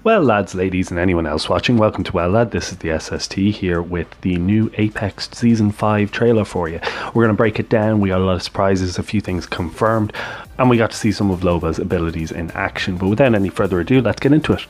Well lads, ladies and anyone else watching, welcome to Well Lad. This is the SST here with the new Apex Season 5 trailer for you. We're going to break it down. We got a lot of surprises, a few things confirmed, and we got to see some of Loba's abilities in action. But without any further ado, let's get into it.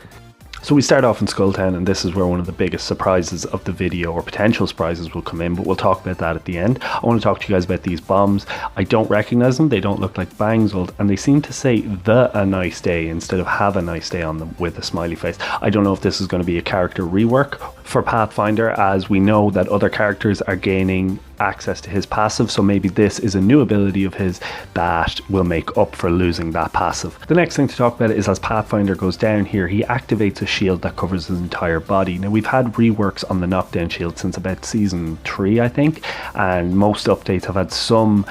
So we start off in Skulltown, and this is where one of the biggest surprises of the video, or potential surprises, will come in, but we'll talk about that at the end. I want to talk to you guys about these bombs. I don't recognize them, they don't look like bangs, and they seem to say a nice day instead of have a nice day on them with a smiley face. I don't know if this is going to be a character rework for Pathfinder, as we know that other characters are gaining access to his passive, so maybe this is a new ability of his that will make up for losing that passive. The next thing to talk about is as Pathfinder goes down here, he activates a shield that covers his entire body. Now we've had reworks on the knockdown shield since about season 3, I think, and most updates have had some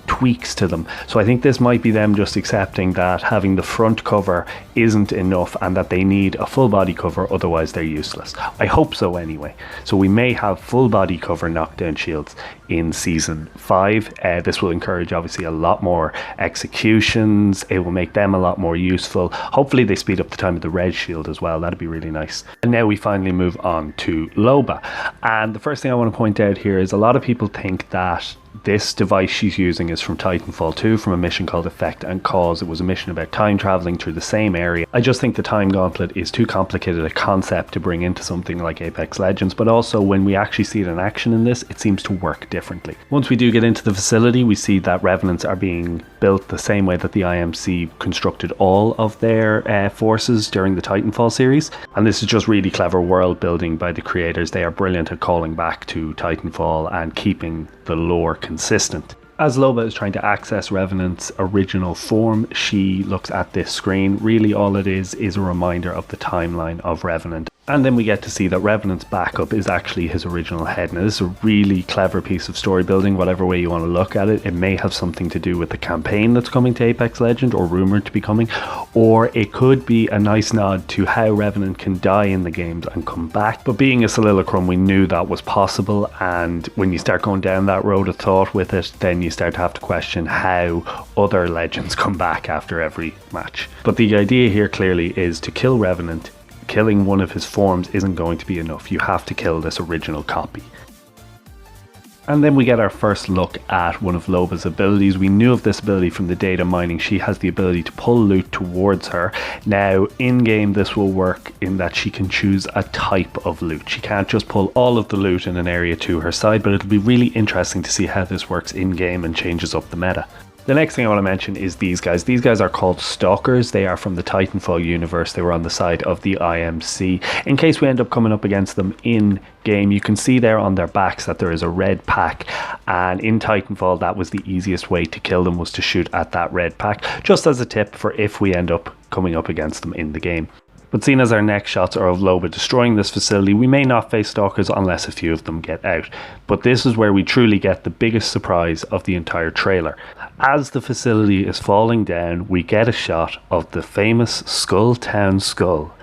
tweaks to them, so I think this might be them just accepting that having the front cover isn't enough and that they need a full body cover, otherwise they're useless. I hope so anyway. So we may have full body cover knockdown shields in season 5. This will encourage obviously a lot more executions. It will make them a lot more useful. Hopefully they speed up the time of the red shield as well. That'd be really nice. And now we finally move on to Loba, and the first thing I want to point out here is a lot of people think that this device she's using is from Titanfall 2, from a mission called Effect and Cause. It was a mission about time traveling through the same area. I just think the time gauntlet is too complicated a concept to bring into something like Apex Legends, but also when we actually see it in action in this, it seems to work differently. Once we do get into the facility, we see that Revenants are being built the same way that the IMC constructed all of their forces during the Titanfall series, and this is just really clever world building by the creators. They are brilliant at calling back to Titanfall and keeping the lore consistent. As Loba is trying to access Revenant's original form, she looks at this screen. Really all it is a reminder of the timeline of Revenant. And then we get to see that Revenant's backup is actually his original head. Now this is a really clever piece of story building, whatever way you want to look at it. It may have something to do with the campaign that's coming to Apex Legend, or rumoured to be coming, or it could be a nice nod to how Revenant can die in the games and come back. But being a Soliloqurum, we knew that was possible, and when you start going down that road of thought with it, then you start to have to question how other legends come back after every match. But the idea here clearly is to kill Revenant. Killing one of his forms isn't going to be enough. You have to kill this original copy. And then we get our first look at one of Loba's abilities. We knew of this ability from the data mining. She has the ability to pull loot towards her. Now, in-game this will work in that she can choose a type of loot. She can't just pull all of the loot in an area to her side, but it'll be really interesting to see how this works in-game and changes up the meta. The next thing I want to mention is these guys. These guys are called Stalkers. They are from the Titanfall universe. They were on the side of the IMC. In case we end up coming up against them in game, you can see there on their backs that there is a red pack, and in Titanfall that was the easiest way to kill them, was to shoot at that red pack, just as a tip for if we end up coming up against them in the game. But seeing as our next shots are of Loba destroying this facility, we may not face Stalkers unless a few of them get out. But this is where we truly get the biggest surprise of the entire trailer. As the facility is falling down, we get a shot of the famous Skulltown skull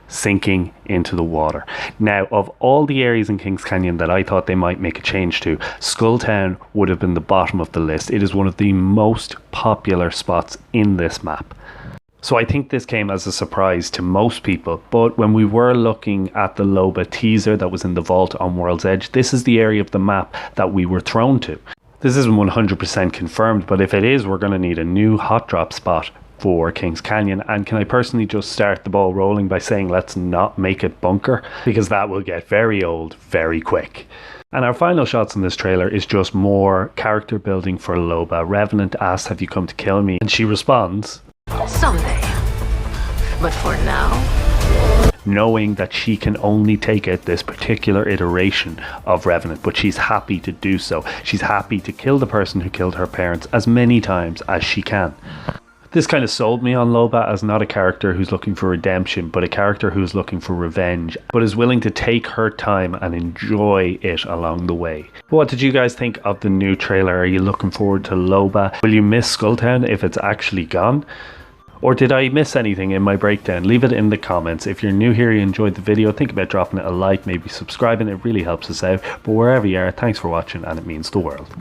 sinking into the water. Now, of all the areas in Kings Canyon that I thought they might make a change to, Skulltown would have been the bottom of the list. It is one of the most popular spots in this map. So I think this came as a surprise to most people, but when we were looking at the Loba teaser that was in the vault on World's Edge, this is the area of the map that we were thrown to. This isn't 100% confirmed, but if it is, we're going to need a new hot drop spot for Kings Canyon. And can I personally just start the ball rolling by saying let's not make it bunker, because that will get very old very quick. And our final shots in this trailer is just more character building for Loba. Revenant asks, "Have you come to kill me?" And she responds, "Someday. But for now," knowing that she can only take out this particular iteration of Revenant, but she's happy to do so. She's happy to kill the person who killed her parents as many times as she can. This kind of sold me on Loba as not a character who's looking for redemption, but a character who's looking for revenge, but is willing to take her time and enjoy it along the way. What did you guys think of the new trailer? Are you looking forward to Loba? Will you miss Skulltown if it's actually gone? Or did I miss anything in my breakdown? Leave it in the comments. If you're new here, you enjoyed the video, think about dropping it a like, maybe subscribing. It really helps us out. But wherever you are, thanks for watching, and it means the world.